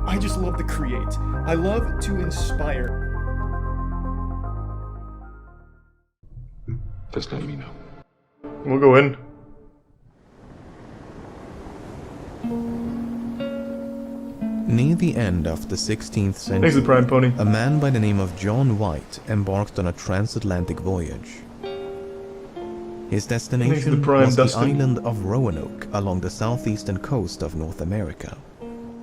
I just love to create. I love to inspire. Just let me know. We'll go in. Near the end of the 16th century, Thanks, the Prime Pony. a man by the name of John White embarked on a transatlantic voyage. His destination was the island of Roanoke along the southeastern coast of North America.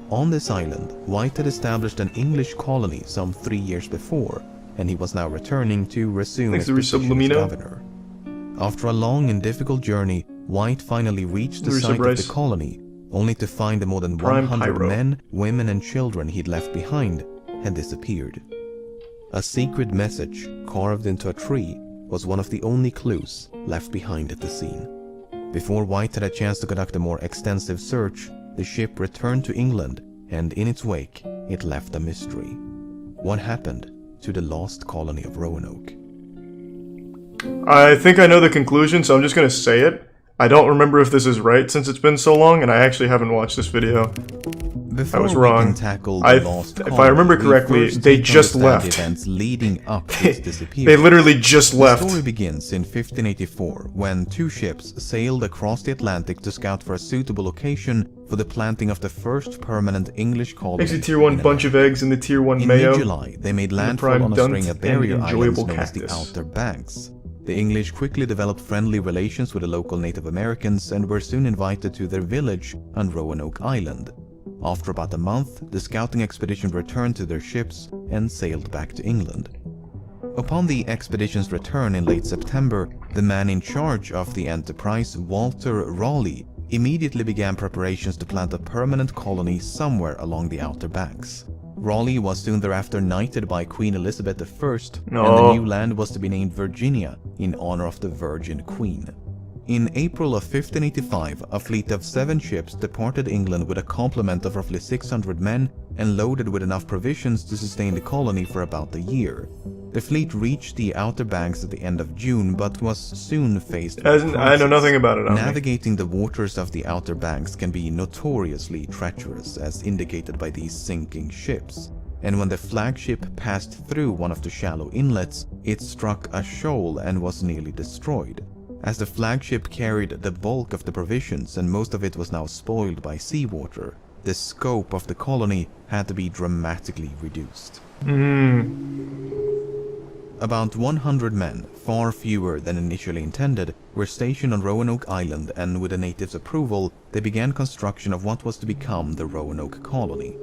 On this island, White had established an English colony some 3 years before, and he was now returning to resume his position as governor. After a long and difficult journey, White finally reached the site of the colony, only to find the more than 100 men, women and children he'd left behind had disappeared. A secret message carved into a tree was one of the only clues left behind at the scene. Before White had a chance to conduct a more extensive search, the ship returned to England, and in its wake, it left a mystery. What happened to the lost colony of Roanoke? I think I know the conclusion, so I'm just gonna say it. I don't remember if this is right since it's been so long, and I actually haven't watched this video. I was wrong. If I remember correctly, they just left. Events leading up to its disappearance. They literally just left. The story begins in 1584, when 2 ships sailed across the Atlantic to scout for a suitable location for the planting of the first permanent English colony. Makes a tier 1 bunch of eggs in the tier 1 mayo. In mid-July, they made landfall on a string of barrier islands known as the Outer Banks. The English quickly developed friendly relations with the local Native Americans and were soon invited to their village on Roanoke Island. After about a month, the scouting expedition returned to their ships and sailed back to England. Upon the expedition's return in late September, the man in charge of the enterprise, Walter Raleigh, immediately began preparations to plant a permanent colony somewhere along the Outer Banks. Raleigh was soon thereafter knighted by Queen Elizabeth I, and the new land was to be named Virginia in honor of the Virgin Queen. In April of 1585, a fleet of 7 ships departed England with a complement of roughly 600 men and loaded with enough provisions to sustain the colony for about a year. The fleet reached the Outer Banks at the end of June, but was soon faced with crisis. I know nothing about it. Navigating the waters of the Outer Banks can be notoriously treacherous, as indicated by these sinking ships. And when the flagship passed through one of the shallow inlets, it struck a shoal and was nearly destroyed. As the flagship carried the bulk of the provisions and most of it was now spoiled by seawater, the scope of the colony had to be dramatically reduced. About 100 men, far fewer than initially intended, were stationed on Roanoke Island, and with the natives' approval, they began construction of what was to become the Roanoke colony.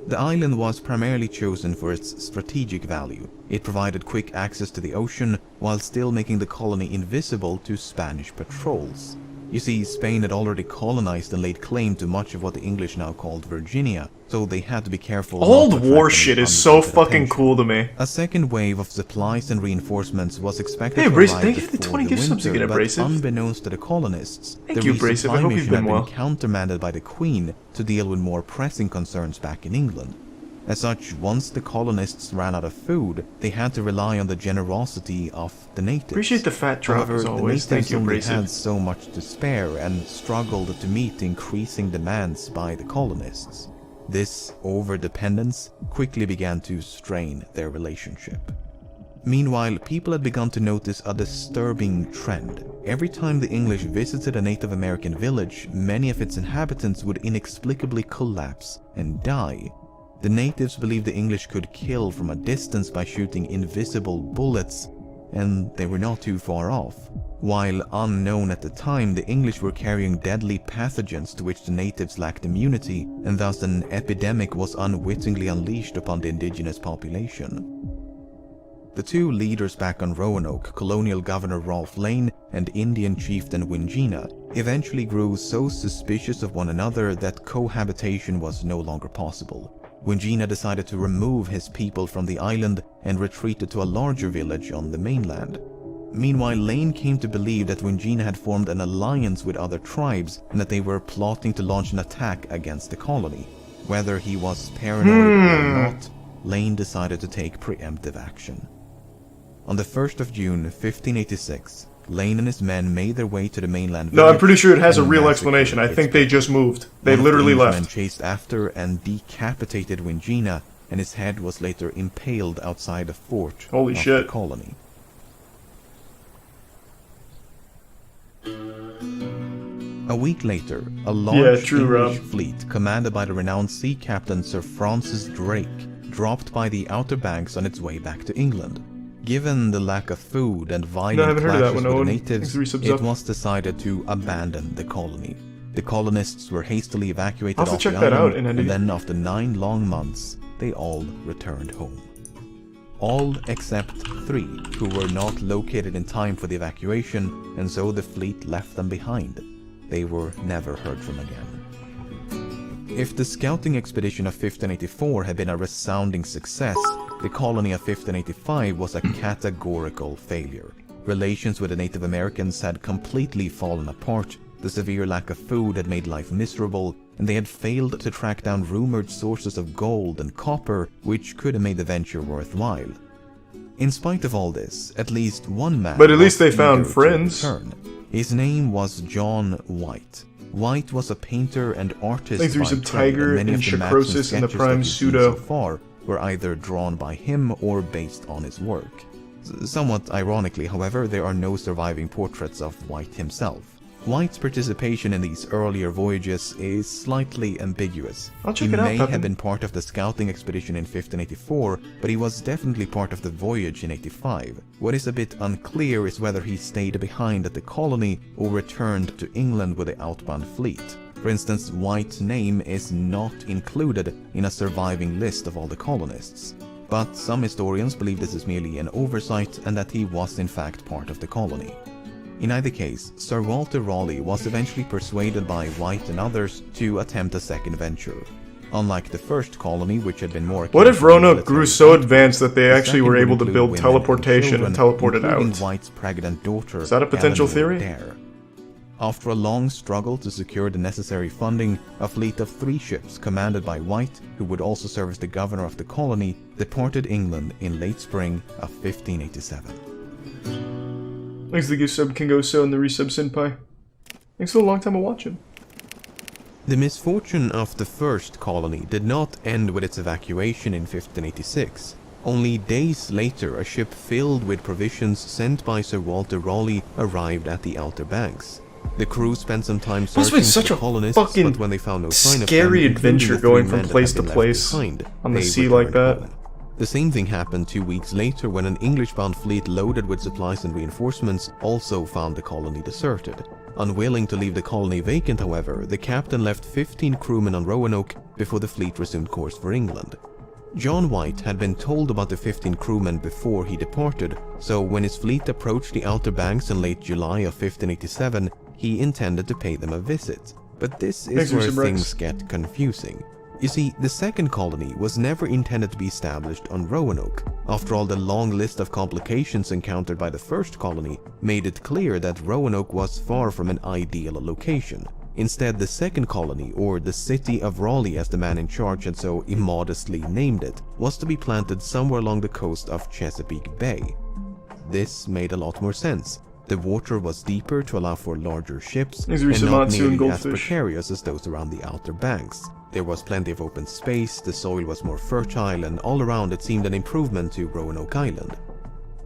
The island was primarily chosen for its strategic value. It provided quick access to the ocean, while still making the colony invisible to Spanish patrols. You see, Spain had already colonized and laid claim to much of what the English now called Virginia, so they had to be careful. Old war shit is so fucking cool to me. A second wave of supplies and reinforcements was expected to arrive thank you for the 20 gift subs again, but unbeknownst to the colonists, thank the you, Abrasive. I hope you've been well. countermanded by the Queen to deal with more pressing concerns back in England. As such, once the colonists ran out of food, they had to rely on the generosity of the natives. Appreciate the fat drop as always. Thank you, Abrasive. They had so much to spare and struggled to meet increasing demands by the colonists. This overdependence quickly began to strain their relationship. Meanwhile, people had begun to notice a disturbing trend. Every time the English visited a Native American village, many of its inhabitants would inexplicably collapse and die. The natives believed the English could kill from a distance by shooting invisible bullets, and they were not too far off. While unknown at the time, the English were carrying deadly pathogens to which the natives lacked immunity, and thus an epidemic was unwittingly unleashed upon the indigenous population. The 2 leaders back on Roanoke, Colonial Governor Ralph Lane and Indian Chieftain Wingina, eventually grew so suspicious of one another that cohabitation was no longer possible. Wingina decided to remove his people from the island and retreated to a larger village on the mainland. Meanwhile, Lane came to believe that Wingina had formed an alliance with other tribes and that they were plotting to launch an attack against the colony. Whether he was paranoid or not, Lane decided to take preemptive action. On the 1st of June 1586, Lane and his men made their way to the mainland. No, I'm pretty sure it has a real explanation. I think they just moved. They literally left. Men chased after and decapitated Wingina, and his head was later impaled outside a fort Holy of shit. the colony. A week later, a large English fleet commanded by the renowned sea captain Sir Francis Drake dropped by the Outer Banks on its way back to England. Given the lack of food and violent clashes with the natives, it was decided to abandon the colony. The colonists were hastily evacuated off the island, and then after 9 long months, they all returned home. All except 3, who were not located in time for the evacuation, and so the fleet left them behind. They were never heard from again. If the scouting expedition of 1584 had been a resounding success, the colony of 1585 was a categorical failure. Relations with the Native Americans had completely fallen apart, the severe lack of food had made life miserable, and they had failed to track down rumored sources of gold and copper which could have made the venture worthwhile. In spite of all this, at least one man But at least they found friends. His name was John White. White was a painter and artist by trade, and many of the maps and sketches that you've seen so far were either drawn by him or based on his work. Somewhat ironically, however, there are no surviving portraits of White himself. White's participation in these earlier voyages is slightly ambiguous. He may have been part of the scouting expedition in 1584, but he was definitely part of the voyage in 85. What is a bit unclear is whether he stayed behind at the colony or returned to England with the outbound fleet. For instance, White's name is not included in a surviving list of all the colonists. But some historians believe this is merely an oversight and that he was in fact part of the colony. In either case, Sir Walter Raleigh was eventually persuaded by White and others to attempt a second venture. Unlike the first colony, which had been more... What if Roanoke grew so advanced that they actually were able to build teleportation and teleported out? White's pregnant daughter, is that a potential Eleanor theory? Dare. After a long struggle to secure the necessary funding, a fleet of 3 ships commanded by White, who would also serve as the governor of the colony, departed England in late spring of 1587. Thanks to the gift sub Kingo So and the resub Senpai. Thanks for a long time of watching. The misfortune of the first colony did not end with its evacuation in 1586. Only days later, a ship filled with provisions sent by Sir Walter Raleigh arrived at the Outer Banks. The crew spent some time searching for the colonists, but when they found no sign of them, scary adventure going from place to place on the sea like that. Home. The same thing happened 2 weeks later when an English-bound fleet loaded with supplies and reinforcements also found the colony deserted. Unwilling to leave the colony vacant, however, the captain left 15 crewmen on Roanoke before the fleet resumed course for England. John White had been told about the 15 crewmen before he departed, so when his fleet approached the Outer Banks in late July of 1587, he intended to pay them a visit. But this is where things get confusing. You see, the second colony was never intended to be established on Roanoke. After all, the long list of complications encountered by the first colony made it clear that Roanoke was far from an ideal location. Instead, the second colony, or the city of Raleigh as the man in charge had so immodestly named it, was to be planted somewhere along the coast of Chesapeake Bay. This made a lot more sense. The water was deeper to allow for larger ships, and not nearly as precarious as those around the Outer Banks. There was plenty of open space, the soil was more fertile, and all around it seemed an improvement to Roanoke Island.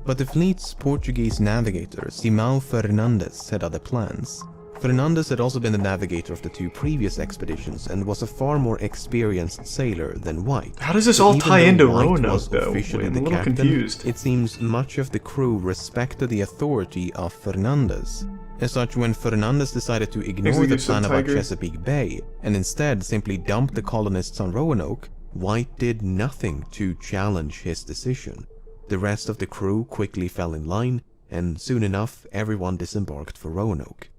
But the fleet's Portuguese navigator, Simão Fernandes, had other plans. Fernandes had also been the navigator of the 2 previous expeditions and was a far more experienced sailor than White. How does this all tie into Roanoke, though? I'm a little confused. It seems much of the crew respected the authority of Fernandes. As such, when Fernandes decided to ignore the plan about Chesapeake Bay and instead simply dump the colonists on Roanoke, White did nothing to challenge his decision. The rest of the crew quickly fell in line, and soon enough everyone disembarked for Roanoke.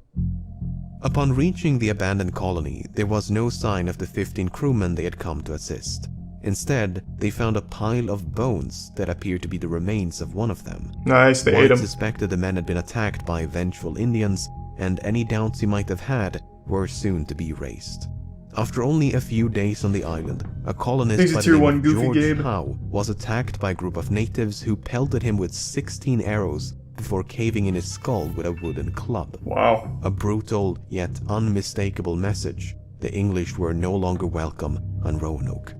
Upon reaching the abandoned colony, there was no sign of the 15 crewmen they had come to assist. Instead, they found a pile of bones that appeared to be the remains of one of them. Nice, they ate them. White suspected the men had been attacked by vengeful Indians, and any doubts he might have had were soon to be erased. After only a few days on the island, a colonist by the name of George Howe was attacked by a group of natives who pelted him with 16 arrows, before caving in his skull with a wooden club. Wow. A brutal yet unmistakable message. The English were no longer welcome on Roanoke.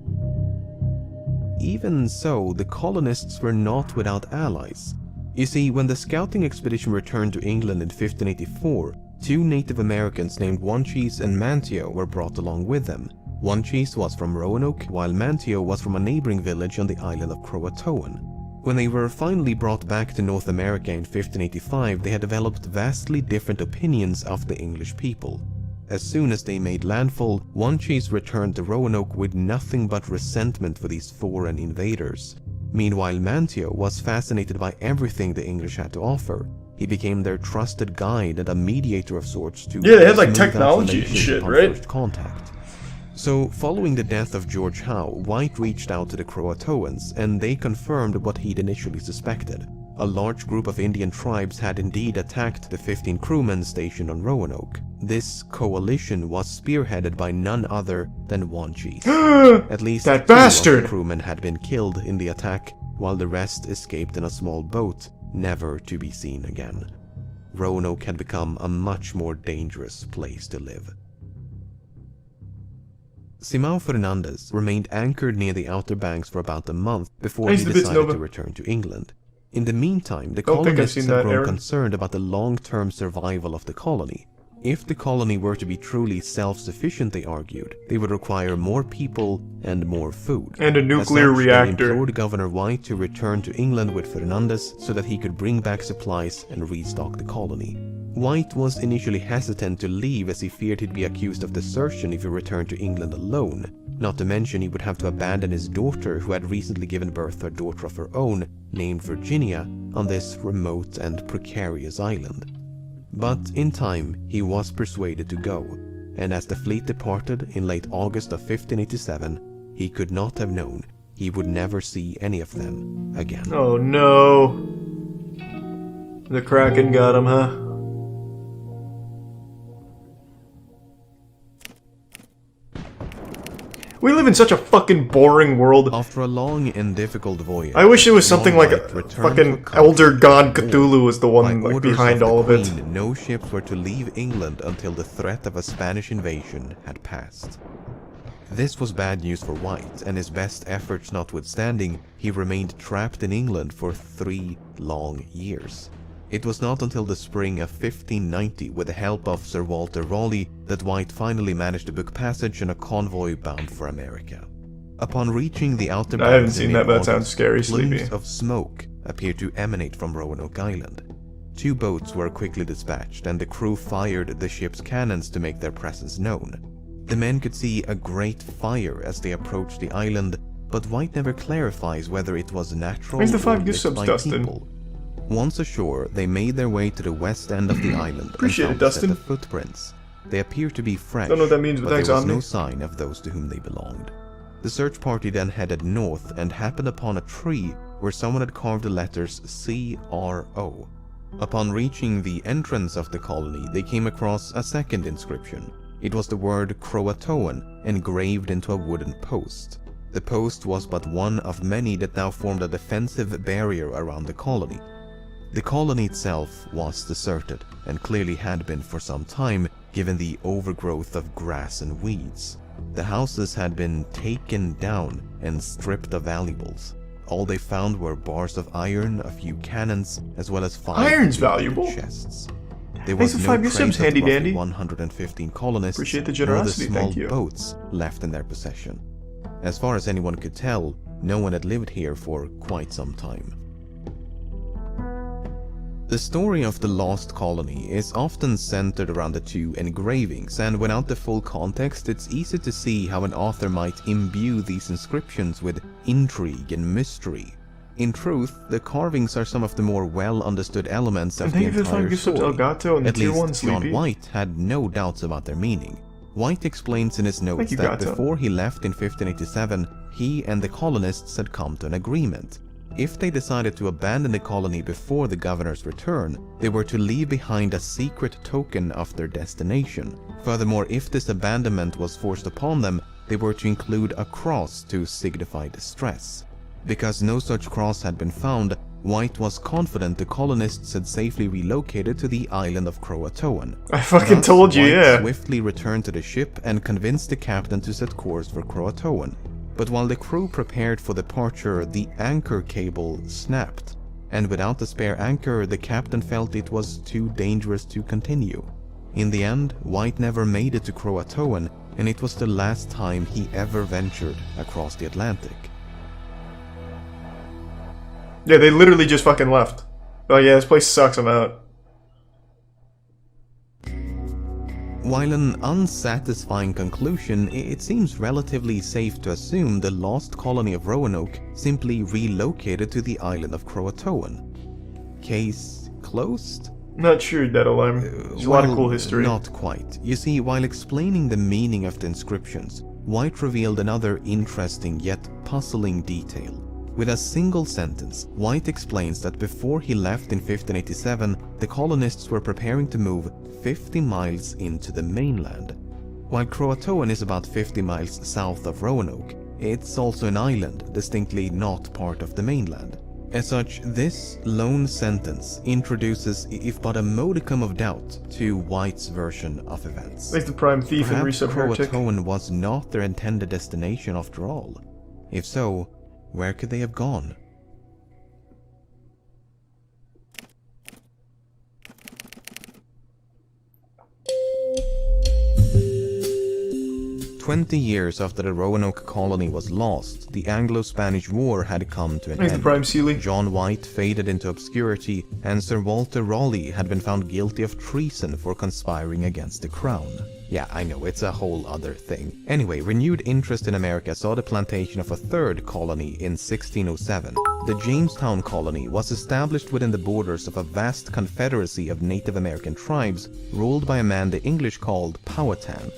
Even so, the colonists were not without allies. You see, when the scouting expedition returned to England in 1584, two Native Americans named Wanchese and Manteo were brought along with them. Wanchese was from Roanoke, while Manteo was from a neighboring village on the island of Croatoan. When they were finally brought back to North America in 1585, they had developed vastly different opinions of the English people. As soon as they made landfall, Wanchese returned to Roanoke with nothing but resentment for these foreign invaders. Meanwhile, Manteo was fascinated by everything the English had to offer. He became their trusted guide and a mediator of sorts to they had like technology and shit, right? First contact. So, following the death of George Howe, White reached out to the Croatoans, and they confirmed what he'd initially suspected. A large group of Indian tribes had indeed attacked the 15 crewmen stationed on Roanoke. This coalition was spearheaded by none other than Wanchese. At least that 2 bastard of the crewmen had been killed in the attack, while the rest escaped in a small boat, never to be seen again. Roanoke had become a much more dangerous place to live. Simão Fernandes remained anchored near the Outer Banks for about a month before he decided to return to England. In the meantime, the colonists had grown concerned about the long-term survival of the colony. If the colony were to be truly self-sufficient, they argued, they would require more people and more food. And a nuclear reactor. They implored Governor White to return to England with Fernandes so that he could bring back supplies and restock the colony. White was initially hesitant to leave as he feared he'd be accused of desertion if he returned to England alone. Not to mention he would have to abandon his daughter, who had recently given birth to a daughter of her own, named Virginia, on this remote and precarious island. But in time, he was persuaded to go, and as the fleet departed in late August of 1587, he could not have known he would never see any of them again. Oh no. The Kraken got him, huh? We live in such a fucking boring world. After a long and difficult voyage, I wish it was something like a fucking Elder God Cthulhu was the one like behind all of it. No ships were to leave England until the threat of a Spanish invasion had passed. This was bad news for White, and his best efforts notwithstanding, he remained trapped in England for 3 long years. It was not until the spring of 1590, with the help of Sir Walter Raleigh, that White finally managed to book passage in a convoy bound for America. Upon reaching the Outer Banks, I haven't seen that, but that sounds scary, Sleepy. Sleepy. Plumes of smoke appeared to emanate from Roanoke Island. 2 boats were quickly dispatched, and the crew fired the ship's cannons to make their presence known. The men could see a great fire as they approached the island, but White never clarifies whether it was natural or lit by people. Once ashore, they made their way to the west end of the island and found a set of footprints. They appear to be fresh, don't know what that means, but there was no sign of those to whom they belonged. The search party then headed north and happened upon a tree where someone had carved the letters C-R-O. Upon reaching the entrance of the colony, they came across a second inscription. It was the word Croatoan engraved into a wooden post. The post was but one of many that now formed a defensive barrier around the colony. The colony itself was deserted, and clearly had been for some time, given the overgrowth of grass and weeds. The houses had been taken down and stripped of valuables. All they found were bars of iron, a few cannons, as well as 5 Iron's valuable. chests. There was no trace of the roughly 115 colonists Appreciate the or the generosity, small thank you. boats left in their possession. As far as anyone could tell, no one had lived here for quite some time. The story of the lost colony is often centered around the 2 engravings, and without the full context, it's easy to see how an author might imbue these inscriptions with intrigue and mystery. In truth, the carvings are some of the more well-understood elements of the entire story. At least John White had no doubts about their meaning. White explains in his notes that before he left in 1587, he and the colonists had come to an agreement. If they decided to abandon the colony before the governor's return, they were to leave behind a secret token of their destination. Furthermore, if this abandonment was forced upon them, they were to include a cross to signify distress. Because no such cross had been found, White was confident the colonists had safely relocated to the island of Croatoan. I fucking told you, White yeah. swiftly returned to the ship and convinced the captain to set course for Croatoan. But while the crew prepared for departure, the anchor cable snapped. And without the spare anchor, the captain felt it was too dangerous to continue. In the end, White never made it to Croatoan, and it was the last time he ever ventured across the Atlantic. Yeah, they literally just fucking left. Oh yeah, this place sucks, I'm out. While an unsatisfying conclusion, it seems relatively safe to assume the lost colony of Roanoke simply relocated to the island of Croatoan. Case closed? Not sure, Dead Alarm. There's a lot of cool history. Not quite. You see, while explaining the meaning of the inscriptions, White revealed another interesting yet puzzling detail. With a single sentence, White explains that before he left in 1587, the colonists were preparing to move 50 miles into the mainland. While Croatoan is about 50 miles south of Roanoke, it's also an island, distinctly not part of the mainland. As such, this lone sentence introduces, if but a modicum of doubt, to White's version of events. Like the prime thief and Perhaps Resub Heretic. Croatoan was not their intended destination after all. If so, where could they have gone? "20 years after the Roanoke colony was lost, the Anglo-Spanish War had come to an Thanks end. the prime Sealy. John White faded into obscurity, and Sir Walter Raleigh had been found guilty of treason for conspiring against the crown. Yeah, I know, it's a whole other thing. Anyway, renewed interest in America saw the plantation of a third colony in 1607. The Jamestown colony was established within the borders of a vast confederacy of Native American tribes ruled by a man the English called Powhatan.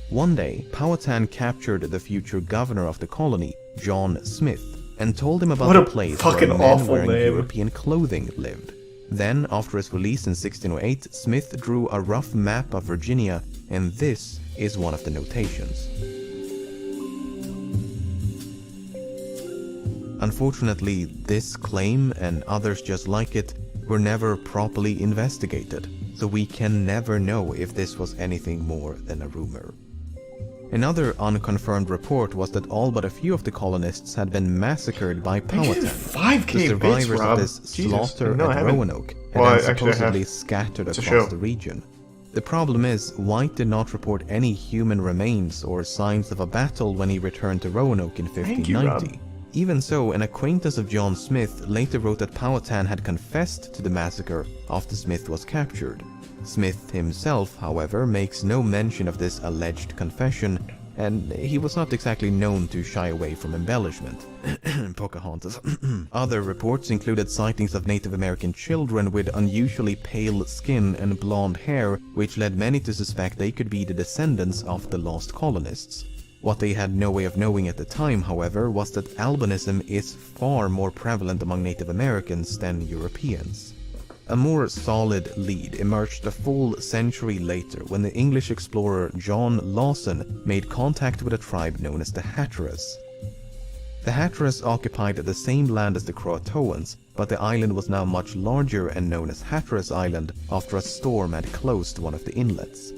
One day, Powhatan captured the future governor of the colony, John Smith, and told him about the place where men wearing European clothing lived. Then, after his release in 1608, Smith drew a rough map of Virginia, and this is one of the notations. Unfortunately, this claim, and others just like it, were never properly investigated, so we can never know if this was anything more than a rumor. Another unconfirmed report was that all but a few of the colonists had been massacred by Powhatan. 5K the survivors bits, Rob. of this slaughter No, at Roanoke had Well, then supposedly scattered across the region. The problem is, White did not report any human remains or signs of a battle when he returned to Roanoke in 1590. Even so, an acquaintance of John Smith later wrote that Powhatan had confessed to the massacre after Smith was captured. Smith himself, however, makes no mention of this alleged confession, and he was not exactly known to shy away from embellishment. Pocahontas. Other reports included sightings of Native American children with unusually pale skin and blonde hair, which led many to suspect they could be the descendants of the lost colonists. What they had no way of knowing at the time, however, was that albinism is far more prevalent among Native Americans than Europeans. A more solid lead emerged a full century later when the English explorer John Lawson made contact with a tribe known as the Hatteras. The Hatteras occupied the same land as the Croatoans, but the island was now much larger and known as Hatteras Island after a storm had closed one of the inlets.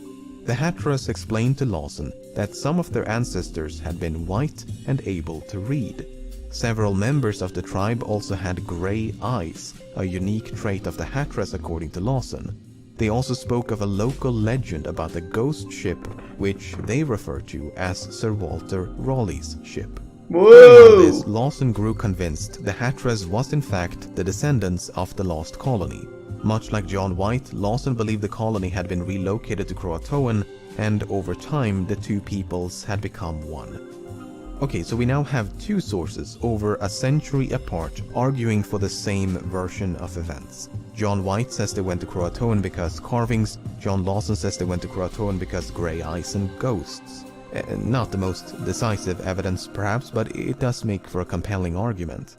The Hatteras explained to Lawson that some of their ancestors had been white and able to read. Several members of the tribe also had gray eyes, a unique trait of the Hatteras according to Lawson. They also spoke of a local legend about a ghost ship, which they refer to as Sir Walter Raleigh's ship. Whoa! This, Lawson grew convinced the Hatteras was in fact the descendants of the lost colony. Much like John White, Lawson believed the colony had been relocated to Croatoan, and over time the two peoples had become one. Okay, so we now have two sources over a century apart arguing for the same version of events. John White says they went to Croatoan because carvings, John Lawson says they went to Croatoan because grey eyes and ghosts. Not the most decisive evidence perhaps, but it does make for a compelling argument.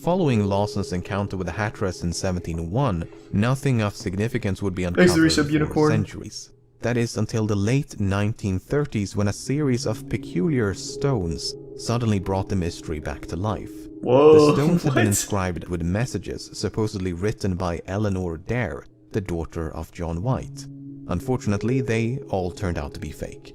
Following Lawson's encounter with the Hatteras in 1701, nothing of significance would be uncovered for centuries. That is, until the late 1930s when a series of peculiar stones suddenly brought the mystery back to life. Whoa, The stones had been what? inscribed with messages supposedly written by Eleanor Dare, the daughter of John White. Unfortunately, they all turned out to be fake.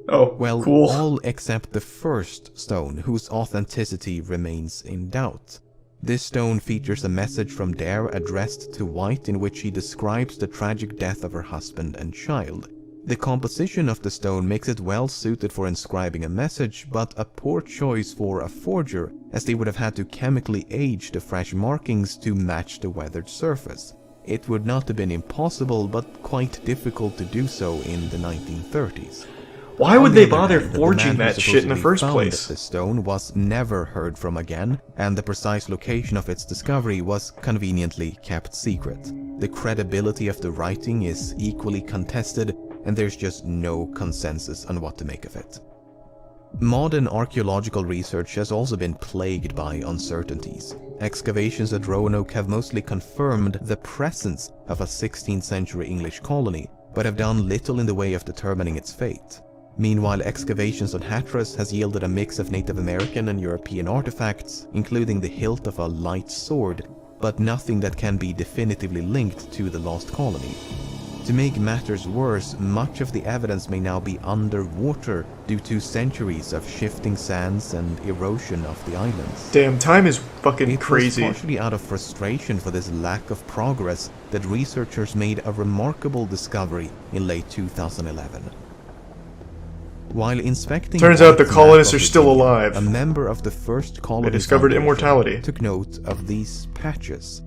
Oh, Well, cool. all except the first stone, whose authenticity remains in doubt. This stone features a message from Dare addressed to White in which she describes the tragic death of her husband and child. The composition of the stone makes it well suited for inscribing a message, but a poor choice for a forger, as they would have had to chemically age the fresh markings to match the weathered surface. It would not have been impossible, but quite difficult to do so in the 1930s. Why would they bother forging that shit in the first place? The stone was never heard from again, and the precise location of its discovery was conveniently kept secret. The credibility of the writing is equally contested, and there's just no consensus on what to make of it. Modern archaeological research has also been plagued by uncertainties. Excavations at Roanoke have mostly confirmed the presence of a 16th century English colony, but have done little in the way of determining its fate. Meanwhile, excavations on Hatteras has yielded a mix of Native American and European artifacts, including the hilt of a light sword, but nothing that can be definitively linked to the lost colony. To make matters worse, much of the evidence may now be underwater due to centuries of shifting sands and erosion of the islands. Damn, time is fucking crazy. It was partially out of frustration for this lack of progress that researchers made a remarkable discovery in late 2011. While inspecting, turns out the colonists are still alive. A member of the first colony they discovered immortality. Took note of these patches.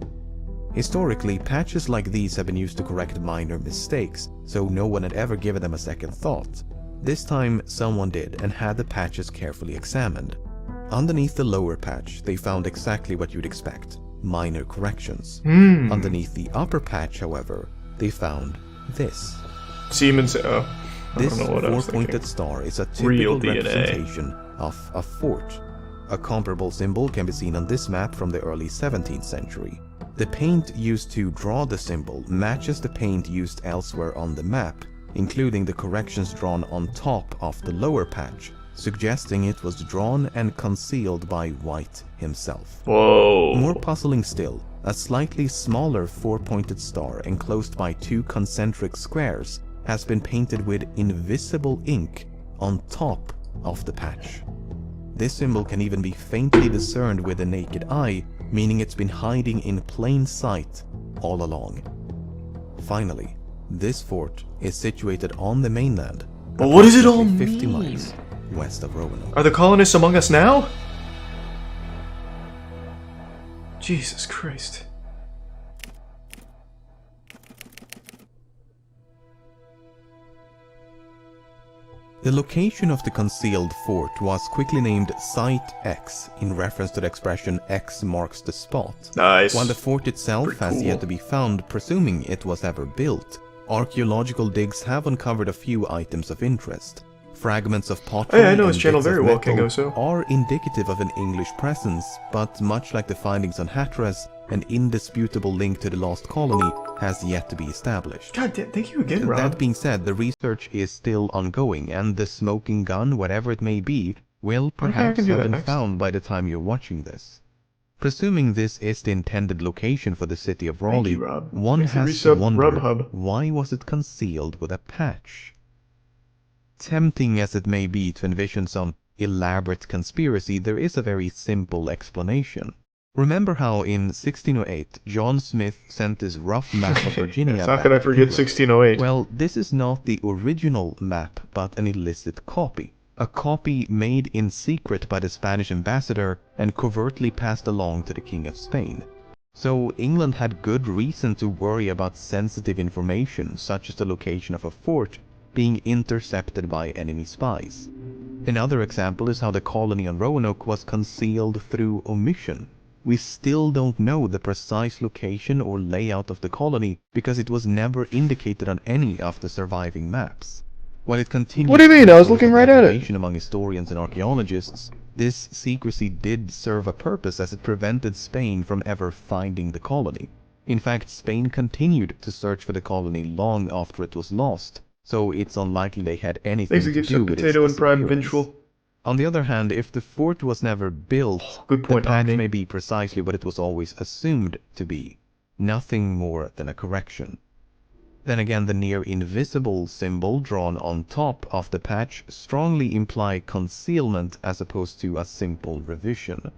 Historically, patches like these have been used to correct minor mistakes, so no one had ever given them a second thought. This time, someone did and had the patches carefully examined. Underneath the lower patch, they found exactly what you'd expect: minor corrections. Underneath the upper patch, however, they found this. Siemens. This four-pointed star is a typical representation of a fort. A comparable symbol can be seen on this map from the early 17th century. The paint used to draw the symbol matches the paint used elsewhere on the map, including the corrections drawn on top of the lower patch, suggesting it was drawn and concealed by White himself. Whoa. More puzzling still, a slightly smaller four-pointed star enclosed by two concentric squares has been painted with invisible ink on top of the patch. This symbol can even be faintly discerned with the naked eye, meaning it's been hiding in plain sight all along. Finally, this fort is situated on the mainland, but what does it all mean? 50 miles west of Roanoke. Are the colonists among us now? Jesus Christ. The location of the concealed fort was quickly named Site X in reference to the expression X marks the spot. Nice. While the fort itself has yet to be found, presuming it was ever built, archaeological digs have uncovered a few items of interest. Fragments of pottery I know his and channel bits of very well, metal King Oso. are indicative of an English presence, but much like the findings on Hatteras, an indisputable link to the lost colony has yet to be established. God damn, thank you again, Rob. That being said, the research is still ongoing, and the smoking gun, whatever it may be, will perhaps have been found by the time you're watching this. Presuming this is the intended location for the city of Raleigh, one has to wonder, why was it concealed with a patch? Tempting as it may be to envision some elaborate conspiracy, there is a very simple explanation. Remember how in 1608 John Smith sent this rough map of Virginia? How could I forget 1608? Well, this is not the original map, but an illicit copy. A copy made in secret by the Spanish ambassador and covertly passed along to the King of Spain. So England had good reason to worry about sensitive information, such as the location of a fort, being intercepted by enemy spies. Another example is how the colony on Roanoke was concealed through omission. We still don't know the precise location or layout of the colony because it was never indicated on any of the surviving maps. While it continues What do you mean? I was looking right at it. Among historians and archaeologists, this secrecy did serve a purpose as it prevented Spain from ever finding the colony. In fact, Spain continued to search for the colony long after it was lost, so it's unlikely they had anything to do with its potato and prime vengeful. On the other hand, if the fort was never built, Good point, the patch Omni. may be precisely what it was always assumed to be, nothing more than a correction. Then again, the near invisible symbol drawn on top of the patch strongly imply concealment as opposed to a simple revision.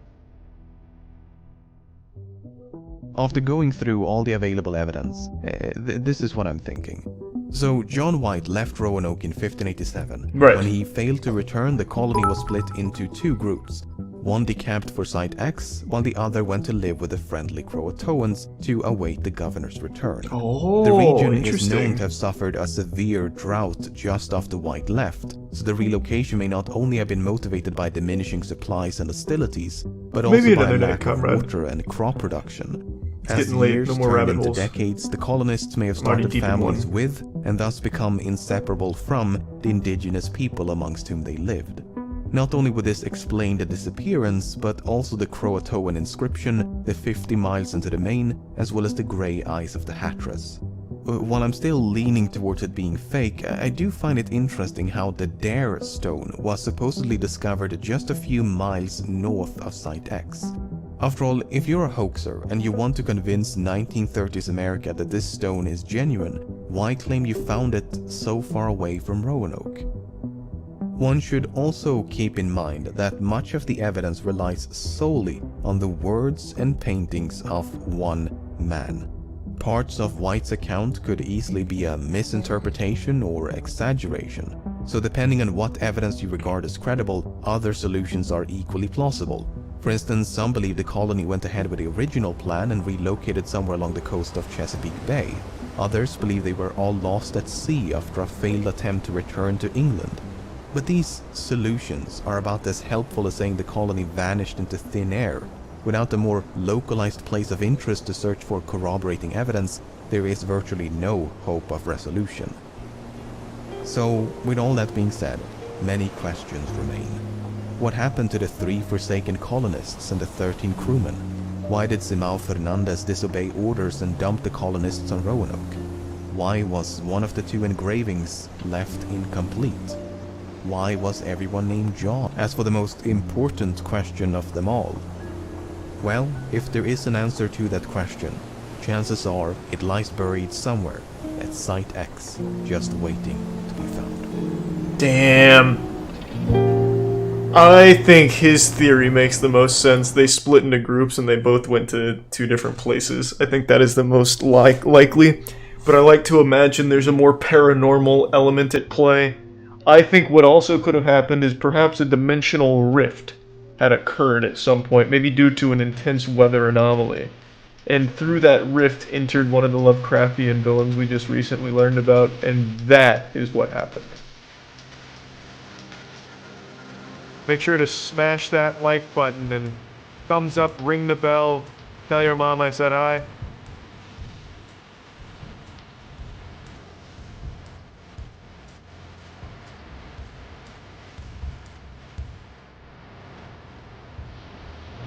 After going through all the available evidence, this is what I'm thinking. So John White left Roanoke in 1587. Right. When he failed to return, the colony was split into two groups. One decamped for Site X, while the other went to live with the friendly Croatoans to await the governor's return. Oh, the region is interesting. known to have suffered a severe drought just after White left, so the relocation may not only have been motivated by diminishing supplies and hostilities, but also Maybe by a another night, lack of comrade. water and crop production. It's As getting late, years no more turned rabbit into holes. decades, the colonists may have I'm already started deep in families one. with, and thus become inseparable from, the indigenous people amongst whom they lived. Not only would this explain the disappearance, but also the Croatoan inscription, the 50 miles into the main, as well as the grey eyes of the Hatteras. While I'm still leaning towards it being fake, I do find it interesting how the Dare stone was supposedly discovered just a few miles north of Site X. After all, if you're a hoaxer and you want to convince 1930s America that this stone is genuine, why claim you found it so far away from Roanoke? One should also keep in mind that much of the evidence relies solely on the words and paintings of one man. Parts of White's account could easily be a misinterpretation or exaggeration, so depending on what evidence you regard as credible, other solutions are equally plausible. For instance, some believe the colony went ahead with the original plan and relocated somewhere along the coast of Chesapeake Bay. Others believe they were all lost at sea after a failed attempt to return to England. But these solutions are about as helpful as saying the colony vanished into thin air. Without a more localized place of interest to search for corroborating evidence, there is virtually no hope of resolution. So, with all that being said, many questions remain. What happened to the 3 forsaken colonists and the 13 crewmen? Why did Simão Fernandes disobey orders and dump the colonists on Roanoke? Why was one of the 2 engravings left incomplete? Why was everyone named John? As for the most important question of them all, well, if there is an answer to that question, chances are it lies buried somewhere at Site X, just waiting to be found. Damn. I think his theory makes the most sense. They split into groups and they both went to 2 different places. I think that is the most likely. But I like to imagine there's a more paranormal element at play. I think what also could have happened is perhaps a dimensional rift had occurred at some point, maybe due to an intense weather anomaly. And through that rift entered one of the Lovecraftian villains we just recently learned about, and that is what happened. Make sure to smash that like button and thumbs up, ring the bell, tell your mom I said hi.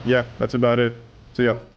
Yeah, that's about it. See ya.